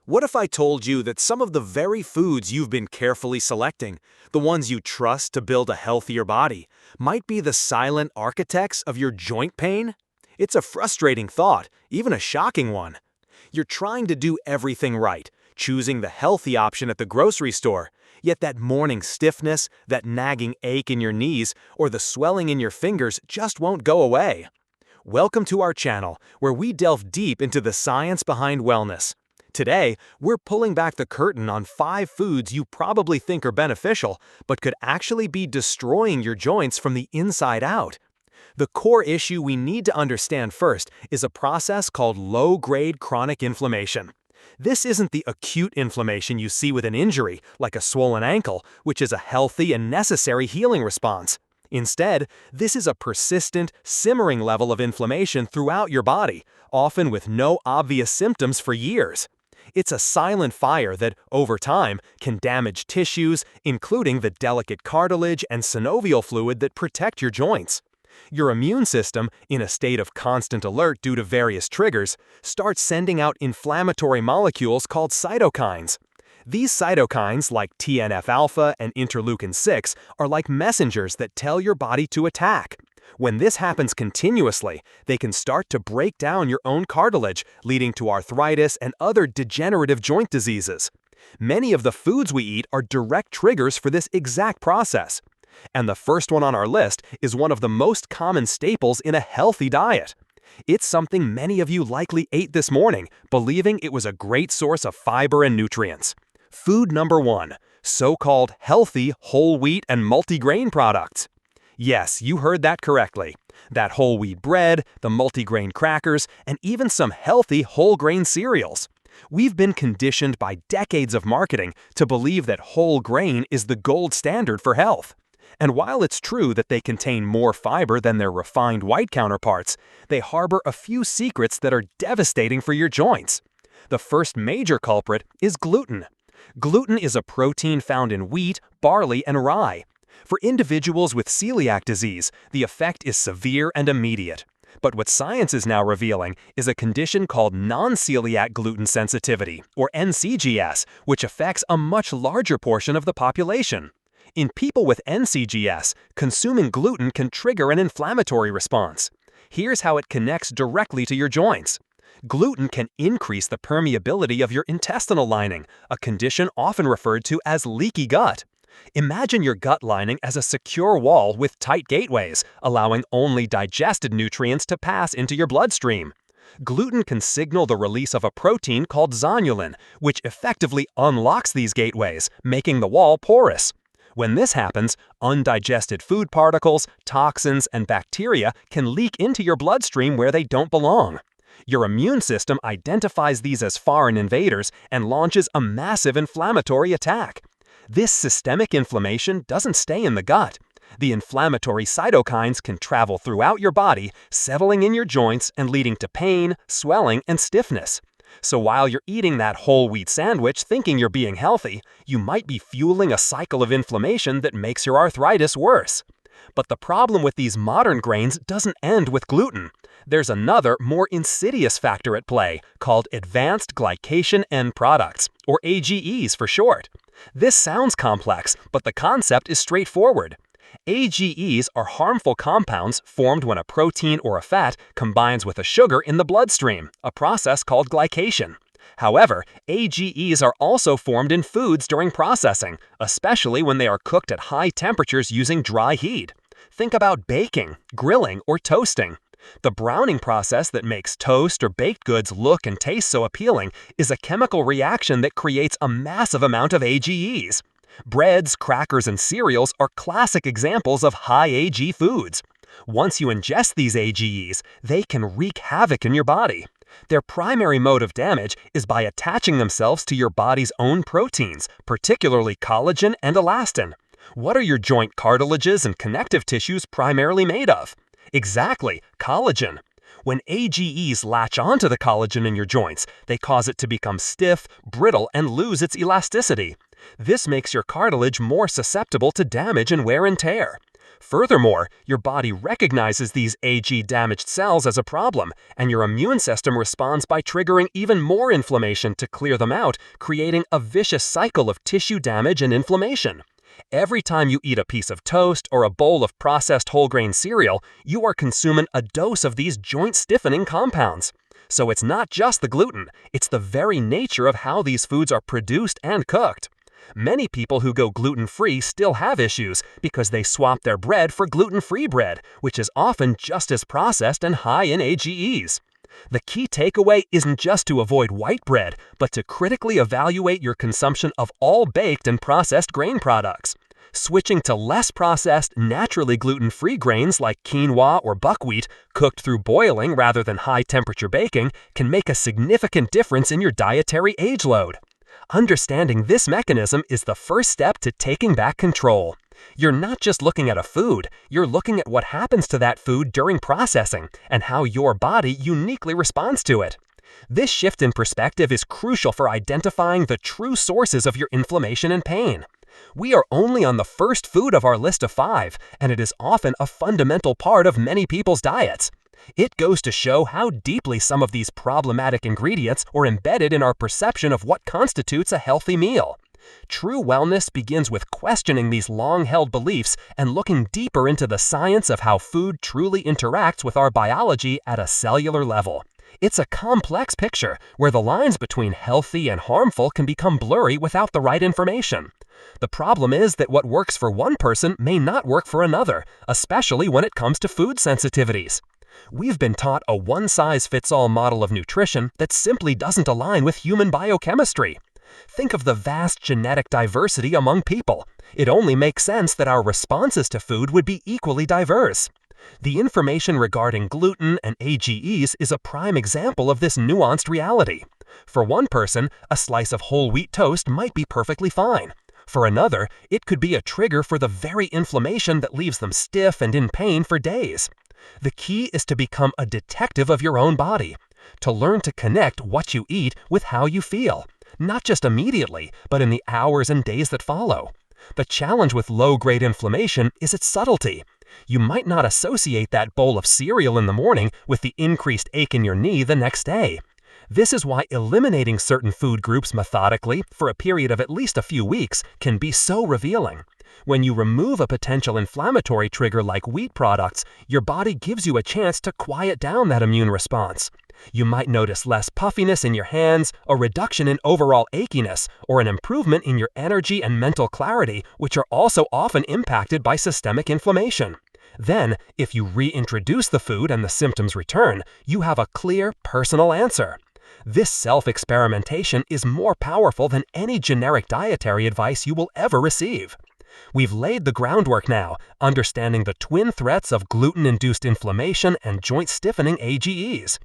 What if I told you that some of the very foods you've been carefully selecting, the ones you trust to build a healthier body, might be the silent architects of your joint pain? It's a frustrating thought, even a shocking one. You're trying to do everything right, choosing the healthy option at the grocery store, yet that morning stiffness, that nagging ache in your knees, or the swelling in your fingers just won't go away. Welcome to our channel, where we delve deep into the science behind wellness. Today, we're pulling back the curtain on 5 foods you probably think are beneficial, but could actually be destroying your joints from the inside out. The core issue we need to understand first is a process called low-grade chronic inflammation. This isn't the acute inflammation you see with an injury, like a swollen ankle, which is a healthy and necessary healing response. Instead, this is a persistent, simmering level of inflammation throughout your body, often with no obvious symptoms for years. It's a silent fire that, over time, can damage tissues, including the delicate cartilage and synovial fluid that protect your joints. Your immune system, in a state of constant alert due to various triggers, starts sending out inflammatory molecules called cytokines. These cytokines, like TNF-alpha and interleukin-6, are like messengers that tell your body to attack. When this happens continuously, they can start to break down your own cartilage, leading to arthritis and other degenerative joint diseases. Many of the foods we eat are direct triggers for this exact process. And the first one on our list is one of the most common staples in a healthy diet. It's something many of you likely ate this morning, believing it was a great source of fiber and nutrients. Food number 1, so-called healthy whole wheat and multigrain products. Yes, you heard that correctly. That whole wheat bread, the multigrain crackers, and even some healthy whole grain cereals. We've been conditioned by decades of marketing to believe that whole grain is the gold standard for health. And while it's true that they contain more fiber than their refined white counterparts, they harbor a few secrets that are devastating for your joints. The first major culprit is gluten. Gluten is a protein found in wheat, barley, and rye. For individuals with celiac disease, the effect is severe and immediate. But what science is now revealing is a condition called non-celiac gluten sensitivity, or NCGS, which affects a much larger portion of the population. In people with NCGS, consuming gluten can trigger an inflammatory response. Here's how it connects directly to your joints. Gluten can increase the permeability of your intestinal lining, a condition often referred to as leaky gut. Imagine your gut lining as a secure wall with tight gateways, allowing only digested nutrients to pass into your bloodstream. Gluten can signal the release of a protein called zonulin, which effectively unlocks these gateways, making the wall porous. When this happens, undigested food particles, toxins, and bacteria can leak into your bloodstream where they don't belong. Your immune system identifies these as foreign invaders and launches a massive inflammatory attack. This systemic inflammation doesn't stay in the gut. The inflammatory cytokines can travel throughout your body, settling in your joints and leading to pain, swelling, and stiffness. So while you're eating that whole wheat sandwich thinking you're being healthy, you might be fueling a cycle of inflammation that makes your arthritis worse. But the problem with these modern grains doesn't end with gluten. There's another, more insidious factor at play called Advanced Glycation End Products, or AGEs for short. This sounds complex, but the concept is straightforward. AGEs are harmful compounds formed when a protein or a fat combines with a sugar in the bloodstream, a process called glycation. However, AGEs are also formed in foods during processing, especially when they are cooked at high temperatures using dry heat. Think about baking, grilling, or toasting. The browning process that makes toast or baked goods look and taste so appealing is a chemical reaction that creates a massive amount of AGEs. Breads, crackers, and cereals are classic examples of high AG foods. Once you ingest these AGEs, they can wreak havoc in your body. Their primary mode of damage is by attaching themselves to your body's own proteins, particularly collagen and elastin. What are your joint cartilages and connective tissues primarily made of? Exactly, collagen. When AGEs latch onto the collagen in your joints, they cause it to become stiff, brittle, and lose its elasticity. This makes your cartilage more susceptible to damage and wear and tear. Furthermore, your body recognizes these Ag-damaged cells as a problem, and your immune system responds by triggering even more inflammation to clear them out, creating a vicious cycle of tissue damage and inflammation. Every time you eat a piece of toast or a bowl of processed whole grain cereal, you are consuming a dose of these joint-stiffening compounds. So it's not just the gluten, it's the very nature of how these foods are produced and cooked. Many people who go gluten-free still have issues because they swap their bread for gluten-free bread, which is often just as processed and high in AGEs. The key takeaway isn't just to avoid white bread, but to critically evaluate your consumption of all baked and processed grain products. Switching to less processed, naturally gluten-free grains like quinoa or buckwheat, cooked through boiling rather than high-temperature baking, can make a significant difference in your dietary age load. Understanding this mechanism is the first step to taking back control. You're not just looking at a food, you're looking at what happens to that food during processing and how your body uniquely responds to it. This shift in perspective is crucial for identifying the true sources of your inflammation and pain. We are only on the first food of our list of 5, and it is often a fundamental part of many people's diets. It goes to show how deeply some of these problematic ingredients are embedded in our perception of what constitutes a healthy meal. True wellness begins with questioning these long-held beliefs and looking deeper into the science of how food truly interacts with our biology at a cellular level. It's a complex picture where the lines between healthy and harmful can become blurry without the right information. The problem is that what works for one person may not work for another, especially when it comes to food sensitivities. We've been taught a one-size-fits-all model of nutrition that simply doesn't align with human biochemistry. Think of the vast genetic diversity among people. It only makes sense that our responses to food would be equally diverse. The information regarding gluten and AGEs is a prime example of this nuanced reality. For one person, a slice of whole wheat toast might be perfectly fine. For another, it could be a trigger for the very inflammation that leaves them stiff and in pain for days. The key is to become a detective of your own body, to learn to connect what you eat with how you feel, not just immediately, but in the hours and days that follow. The challenge with low-grade inflammation is its subtlety. You might not associate that bowl of cereal in the morning with the increased ache in your knee the next day. This is why eliminating certain food groups methodically for a period of at least a few weeks can be so revealing. When you remove a potential inflammatory trigger like wheat products, your body gives you a chance to quiet down that immune response. You might notice less puffiness in your hands, a reduction in overall achiness, or an improvement in your energy and mental clarity, which are also often impacted by systemic inflammation. Then, if you reintroduce the food and the symptoms return, you have a clear, personal answer. This self-experimentation is more powerful than any generic dietary advice you will ever receive. We've laid the groundwork now, understanding the twin threats of gluten-induced inflammation and joint-stiffening AGEs.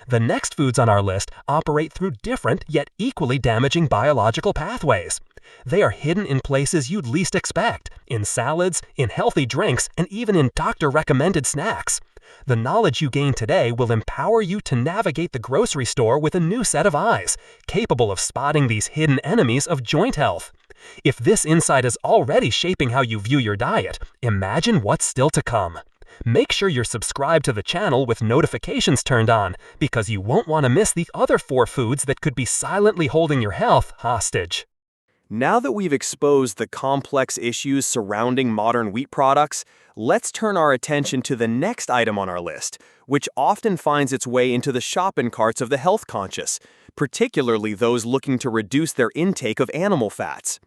The next foods on our list operate through different yet equally damaging biological pathways. They are hidden in places you'd least expect, in salads, in healthy drinks, and even in doctor-recommended snacks. The knowledge you gain today will empower you to navigate the grocery store with a new set of eyes, capable of spotting these hidden enemies of joint health. If this insight is already shaping how you view your diet, imagine what's still to come. Make sure you're subscribed to the channel with notifications turned on, because you won't want to miss the other 4 foods that could be silently holding your health hostage. Now that we've exposed the complex issues surrounding modern wheat products, let's turn our attention to the next item on our list, which often finds its way into the shopping carts of the health conscious, particularly those looking to reduce their intake of animal fats.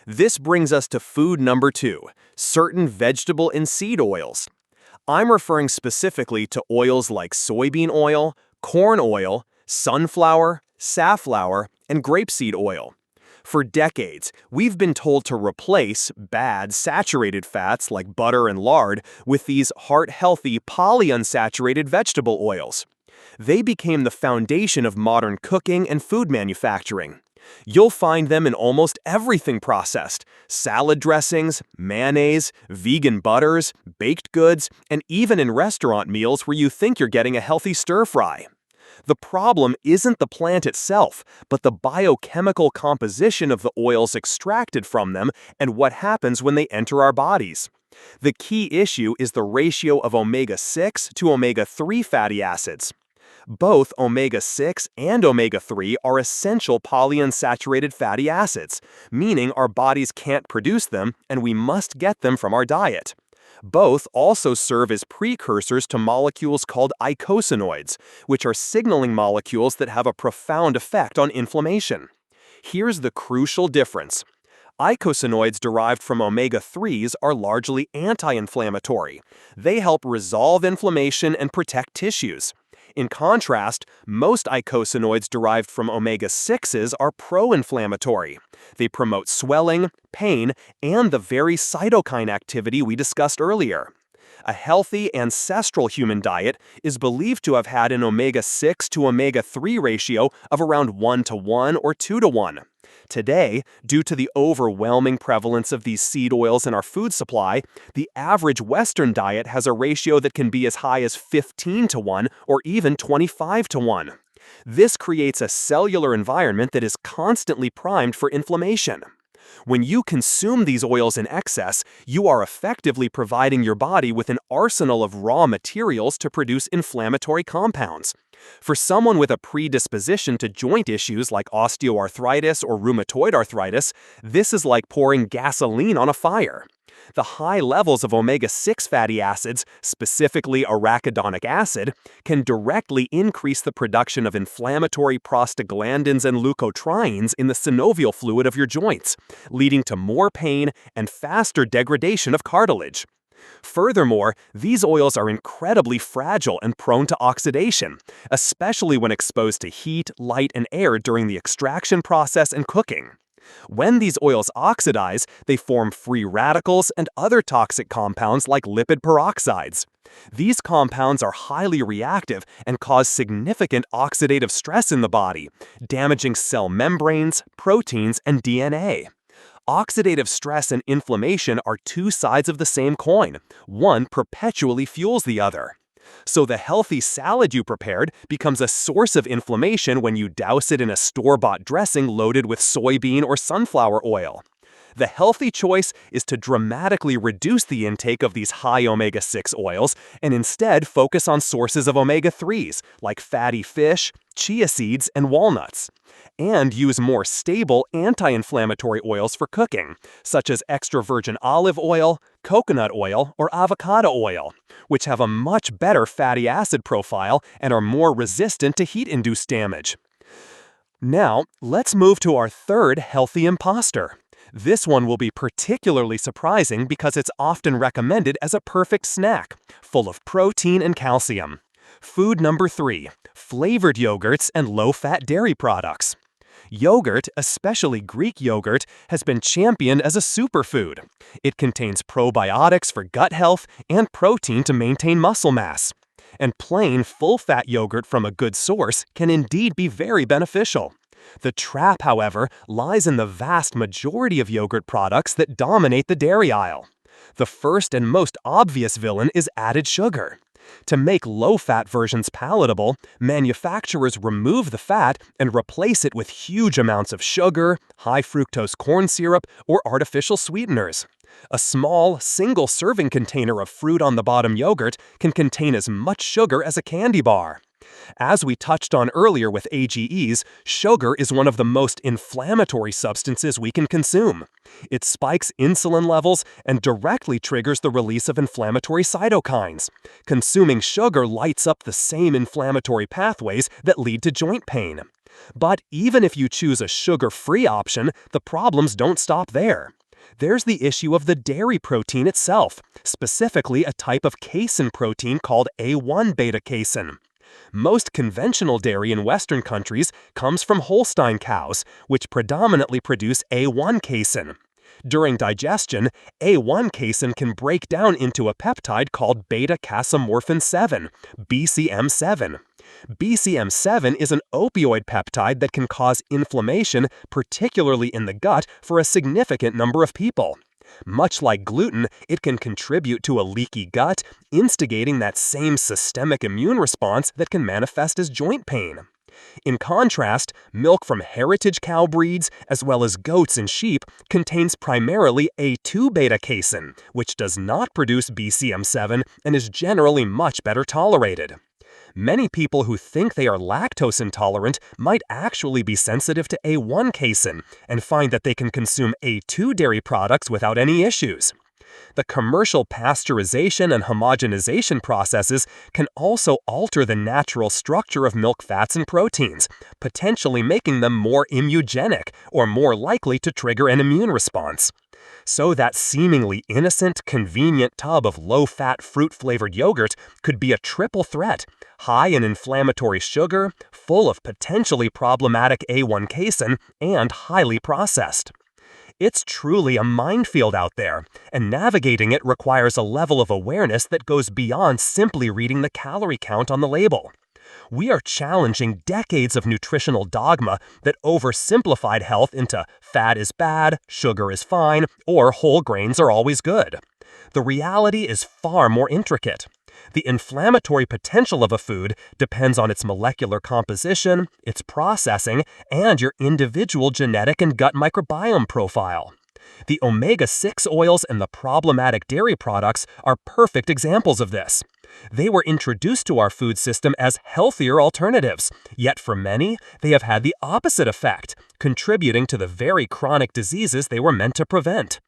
This brings us to food number 2, certain vegetable and seed oils. I'm referring specifically to oils like soybean oil, corn oil, sunflower, safflower, and grapeseed oil. For decades, we've been told to replace bad saturated fats like butter and lard with these heart-healthy polyunsaturated vegetable oils. They became the foundation of modern cooking and food manufacturing. You'll find them in almost everything processed: salad dressings, mayonnaise, vegan butters, baked goods, and even in restaurant meals where you think you're getting a healthy stir-fry. The problem isn't the plant itself, but the biochemical composition of the oils extracted from them and what happens when they enter our bodies. The key issue is the ratio of omega-6 to omega-3 fatty acids. Both omega-6 and omega-3 are essential polyunsaturated fatty acids, meaning our bodies can't produce them and we must get them from our diet. Both also serve as precursors to molecules called eicosanoids, which are signaling molecules that have a profound effect on inflammation. Here's the crucial difference. Eicosanoids derived from omega-3s are largely anti-inflammatory. They help resolve inflammation and protect tissues. In contrast, most eicosanoids derived from omega-6s are pro-inflammatory. They promote swelling, pain, and the very cytokine activity we discussed earlier. A healthy ancestral human diet is believed to have had an omega-6 to omega-3 ratio of around 1:1 or 2:1. Today, due to the overwhelming prevalence of these seed oils in our food supply, the average Western diet has a ratio that can be as high as 15:1 or even 25:1. This creates a cellular environment that is constantly primed for inflammation. When you consume these oils in excess, you are effectively providing your body with an arsenal of raw materials to produce inflammatory compounds. For someone with a predisposition to joint issues like osteoarthritis or rheumatoid arthritis, this is like pouring gasoline on a fire. The high levels of omega-6 fatty acids, specifically arachidonic acid, can directly increase the production of inflammatory prostaglandins and leukotrienes in the synovial fluid of your joints, leading to more pain and faster degradation of cartilage. Furthermore, these oils are incredibly fragile and prone to oxidation, especially when exposed to heat, light, and air during the extraction process and cooking. When these oils oxidize, they form free radicals and other toxic compounds like lipid peroxides. These compounds are highly reactive and cause significant oxidative stress in the body, damaging cell membranes, proteins, and DNA. Oxidative stress and inflammation are two sides of the same coin. One perpetually fuels the other. So the healthy salad you prepared becomes a source of inflammation when you douse it in a store-bought dressing loaded with soybean or sunflower oil. The healthy choice is to dramatically reduce the intake of these high omega-6 oils and instead focus on sources of omega-3s like fatty fish, chia seeds, and walnuts. And use more stable anti-inflammatory oils for cooking, such as extra virgin olive oil, coconut oil, or avocado oil, which have a much better fatty acid profile and are more resistant to heat-induced damage. Now, let's move to our third healthy imposter. This one will be particularly surprising because it's often recommended as a perfect snack, full of protein and calcium. Food number 3, flavored yogurts and low-fat dairy products. Yogurt, especially Greek yogurt, has been championed as a superfood. It contains probiotics for gut health and protein to maintain muscle mass. And plain, full-fat yogurt from a good source can indeed be very beneficial. The trap, however, lies in the vast majority of yogurt products that dominate the dairy aisle. The first and most obvious villain is added sugar. To make low-fat versions palatable, manufacturers remove the fat and replace it with huge amounts of sugar, high fructose corn syrup, or artificial sweeteners. A small, single-serving container of fruit-on-the-bottom yogurt can contain as much sugar as a candy bar. As we touched on earlier with AGEs, sugar is one of the most inflammatory substances we can consume. It spikes insulin levels and directly triggers the release of inflammatory cytokines. Consuming sugar lights up the same inflammatory pathways that lead to joint pain. But even if you choose a sugar-free option, the problems don't stop there. There's the issue of the dairy protein itself, specifically a type of casein protein called A1 beta-casein. Most conventional dairy in Western countries comes from Holstein cows, which predominantly produce A1 casein. During digestion, A1 casein can break down into a peptide called beta-casein 7, BCM7. BCM7 is an opioid peptide that can cause inflammation, particularly in the gut, for a significant number of people. Much like gluten, it can contribute to a leaky gut, instigating that same systemic immune response that can manifest as joint pain. In contrast, milk from heritage cow breeds, as well as goats and sheep, contains primarily A2 beta-casein, which does not produce BCM7 and is generally much better tolerated. Many people who think they are lactose intolerant might actually be sensitive to A1 casein and find that they can consume A2 dairy products without any issues. The commercial pasteurization and homogenization processes can also alter the natural structure of milk fats and proteins, potentially making them more immunogenic or more likely to trigger an immune response. So that seemingly innocent, convenient tub of low-fat, fruit-flavored yogurt could be a triple threat: high in inflammatory sugar, full of potentially problematic A1 casein, and highly processed. It's truly a minefield out there, and navigating it requires a level of awareness that goes beyond simply reading the calorie count on the label. We are challenging decades of nutritional dogma that oversimplified health into fat is bad, sugar is fine, or whole grains are always good. The reality is far more intricate. The inflammatory potential of a food depends on its molecular composition, its processing, and your individual genetic and gut microbiome profile. The omega-6 oils and the problematic dairy products are perfect examples of this. They were introduced to our food system as healthier alternatives, yet for many, they have had the opposite effect, contributing to the very chronic diseases they were meant to prevent.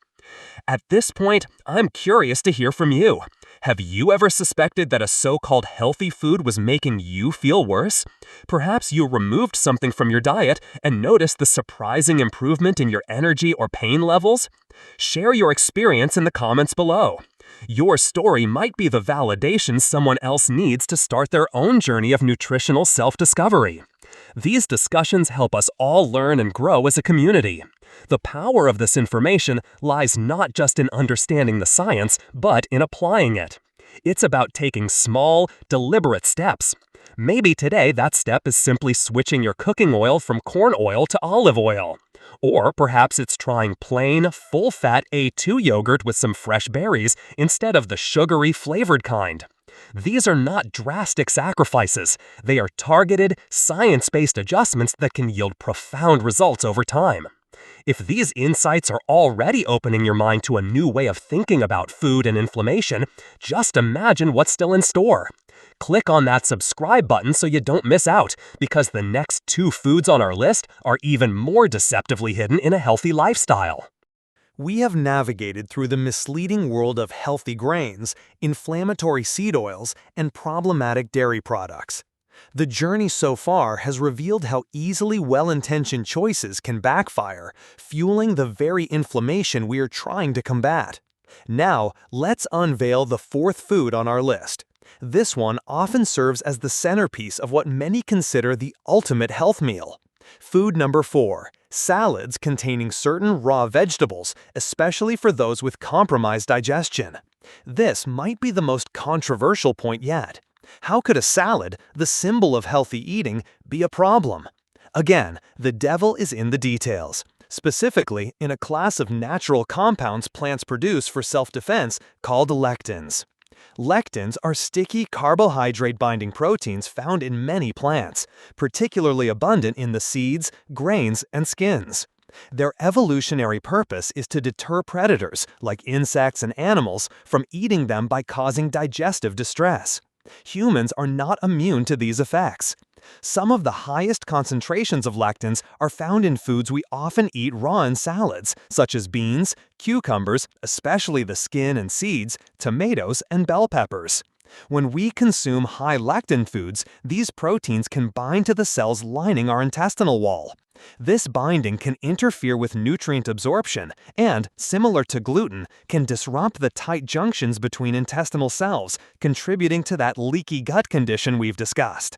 At this point, I'm curious to hear from you. Have you ever suspected that a so-called healthy food was making you feel worse? Perhaps you removed something from your diet and noticed the surprising improvement in your energy or pain levels? Share your experience in the comments below. Your story might be the validation someone else needs to start their own journey of nutritional self-discovery. These discussions help us all learn and grow as a community. The power of this information lies not just in understanding the science, but in applying it. It's about taking small, deliberate steps. Maybe today that step is simply switching your cooking oil from corn oil to olive oil. Or perhaps it's trying plain, full-fat A2 yogurt with some fresh berries instead of the sugary, flavored kind. These are not drastic sacrifices. They are targeted, science-based adjustments that can yield profound results over time. If these insights are already opening your mind to a new way of thinking about food and inflammation, just imagine what's still in store. Click on that subscribe button so you don't miss out, because the next 2 foods on our list are even more deceptively hidden in a healthy lifestyle. We have navigated through the misleading world of healthy grains, inflammatory seed oils, and problematic dairy products. The journey so far has revealed how easily well-intentioned choices can backfire, fueling the very inflammation we are trying to combat. Now, let's unveil the 4th food on our list. This one often serves as the centerpiece of what many consider the ultimate health meal. Food number 4. Salads containing certain raw vegetables, especially for those with compromised digestion. This might be the most controversial point yet. How could a salad, the symbol of healthy eating, be a problem? Again, the devil is in the details, specifically in a class of natural compounds plants produce for self-defense called lectins. Lectins are sticky carbohydrate-binding proteins found in many plants, particularly abundant in the seeds, grains, and skins. Their evolutionary purpose is to deter predators, like insects and animals, from eating them by causing digestive distress. Humans are not immune to these effects. Some of the highest concentrations of lectins are found in foods we often eat raw in salads, such as beans, cucumbers, especially the skin and seeds, tomatoes, and bell peppers. When we consume high lectin foods, these proteins can bind to the cells lining our intestinal wall. This binding can interfere with nutrient absorption and, similar to gluten, can disrupt the tight junctions between intestinal cells, contributing to that leaky gut condition we've discussed.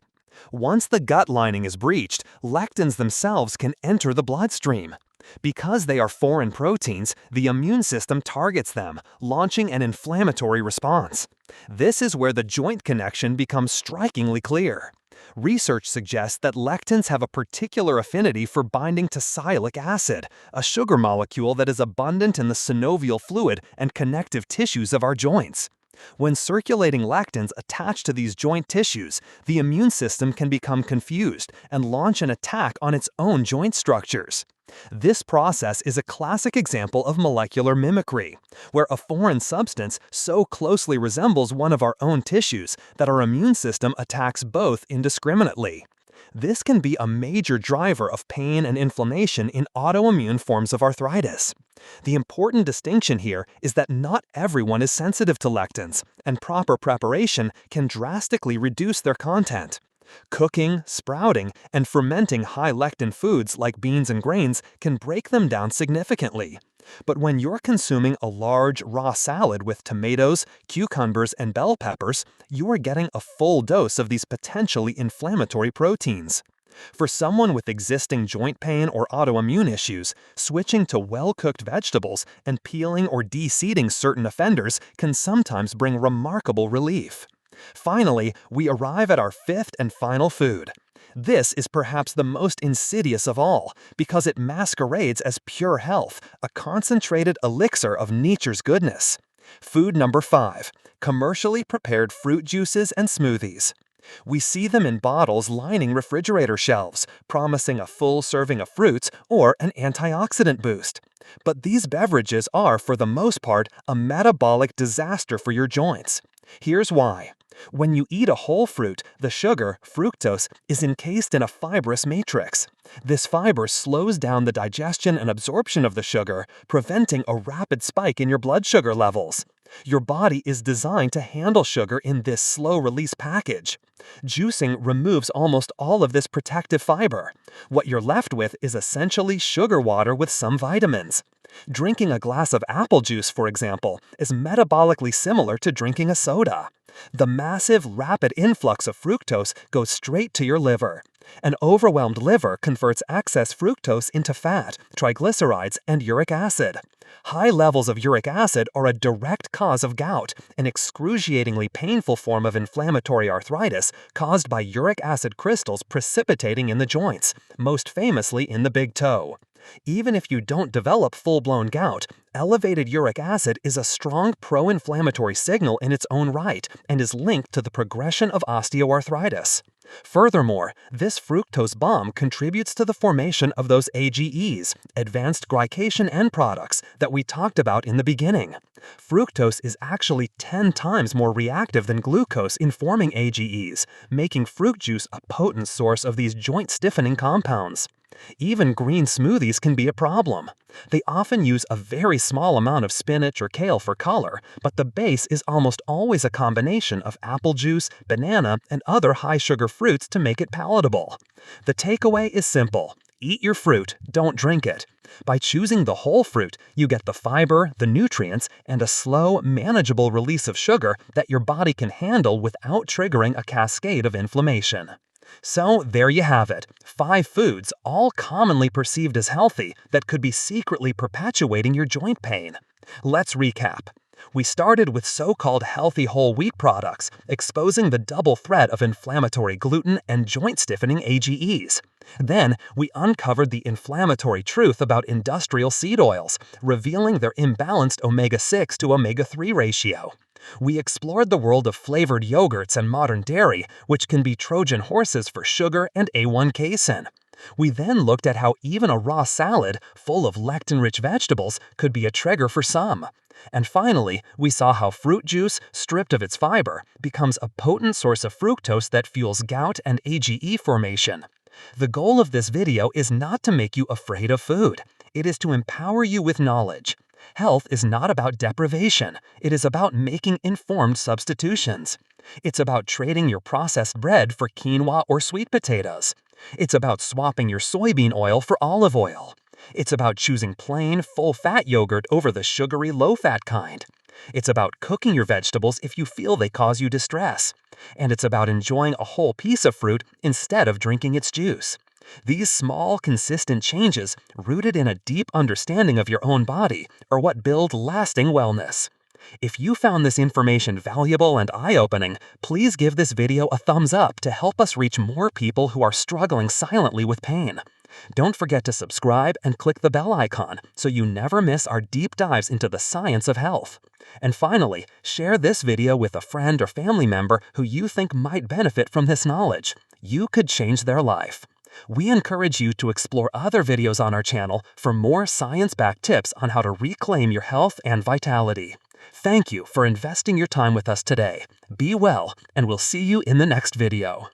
Once the gut lining is breached, lectins themselves can enter the bloodstream. Because they are foreign proteins, the immune system targets them, launching an inflammatory response. This is where the joint connection becomes strikingly clear. Research suggests that lectins have a particular affinity for binding to sialic acid, a sugar molecule that is abundant in the synovial fluid and connective tissues of our joints. When circulating lectins attach to these joint tissues, the immune system can become confused and launch an attack on its own joint structures. This process is a classic example of molecular mimicry, where a foreign substance so closely resembles one of our own tissues that our immune system attacks both indiscriminately. This can be a major driver of pain and inflammation in autoimmune forms of arthritis. The important distinction here is that not everyone is sensitive to lectins, and proper preparation can drastically reduce their content. Cooking, sprouting, and fermenting high lectin foods like beans and grains can break them down significantly. But when you're consuming a large, raw salad with tomatoes, cucumbers, and bell peppers, you are getting a full dose of these potentially inflammatory proteins. For someone with existing joint pain or autoimmune issues, switching to well-cooked vegetables and peeling or de-seeding certain offenders can sometimes bring remarkable relief. Finally, we arrive at our fifth and final food. This is perhaps the most insidious of all, because it masquerades as pure health, a concentrated elixir of nature's goodness. Food number 5, commercially prepared fruit juices and smoothies. We see them in bottles lining refrigerator shelves, promising a full serving of fruits or an antioxidant boost. But these beverages are, for the most part, a metabolic disaster for your joints. Here's why. When you eat a whole fruit, the sugar, fructose, is encased in a fibrous matrix. This fiber slows down the digestion and absorption of the sugar, preventing a rapid spike in your blood sugar levels. Your body is designed to handle sugar in this slow-release package. Juicing removes almost all of this protective fiber. What you're left with is essentially sugar water with some vitamins. Drinking a glass of apple juice, for example, is metabolically similar to drinking a soda. The massive, rapid influx of fructose goes straight to your liver. An overwhelmed liver converts excess fructose into fat, triglycerides, and uric acid. High levels of uric acid are a direct cause of gout, an excruciatingly painful form of inflammatory arthritis caused by uric acid crystals precipitating in the joints, most famously in the big toe. Even if you don't develop full-blown gout, elevated uric acid is a strong pro-inflammatory signal in its own right and is linked to the progression of osteoarthritis. Furthermore, this fructose bomb contributes to the formation of those AGEs, Advanced Glycation End Products, that we talked about in the beginning. Fructose is actually 10 times more reactive than glucose in forming AGEs, making fruit juice a potent source of these joint-stiffening compounds. Even green smoothies can be a problem. They often use a very small amount of spinach or kale for color, but the base is almost always a combination of apple juice, banana, and other high-sugar fruits to make it palatable. The takeaway is simple. Eat your fruit, don't drink it. By choosing the whole fruit, you get the fiber, the nutrients, and a slow, manageable release of sugar that your body can handle without triggering a cascade of inflammation. So there you have it, 5 foods, all commonly perceived as healthy, that could be secretly perpetuating your joint pain. Let's recap. We started with so-called healthy whole wheat products, exposing the double threat of inflammatory gluten and joint-stiffening AGEs. Then, we uncovered the inflammatory truth about industrial seed oils, revealing their imbalanced omega-6 to omega-3 ratio. We explored the world of flavored yogurts and modern dairy, which can be Trojan horses for sugar and A1-casein. We then looked at how even a raw salad, full of lectin-rich vegetables, could be a trigger for some. And finally, we saw how fruit juice, stripped of its fiber, becomes a potent source of fructose that fuels gout and AGE formation. The goal of this video is not to make you afraid of food. It is to empower you with knowledge. Health is not about deprivation. It is about making informed substitutions. It's about trading your processed bread for quinoa or sweet potatoes. It's about swapping your soybean oil for olive oil. It's about choosing plain, full-fat yogurt over the sugary, low-fat kind. It's about cooking your vegetables if you feel they cause you distress. And it's about enjoying a whole piece of fruit instead of drinking its juice. These small, consistent changes, rooted in a deep understanding of your own body, are what build lasting wellness. If you found this information valuable and eye-opening, please give this video a thumbs up to help us reach more people who are struggling silently with pain. Don't forget to subscribe and click the bell icon so you never miss our deep dives into the science of health. And finally, share this video with a friend or family member who you think might benefit from this knowledge. You could change their life. We encourage you to explore other videos on our channel for more science-backed tips on how to reclaim your health and vitality. Thank you for investing your time with us today. Be well, and we'll see you in the next video.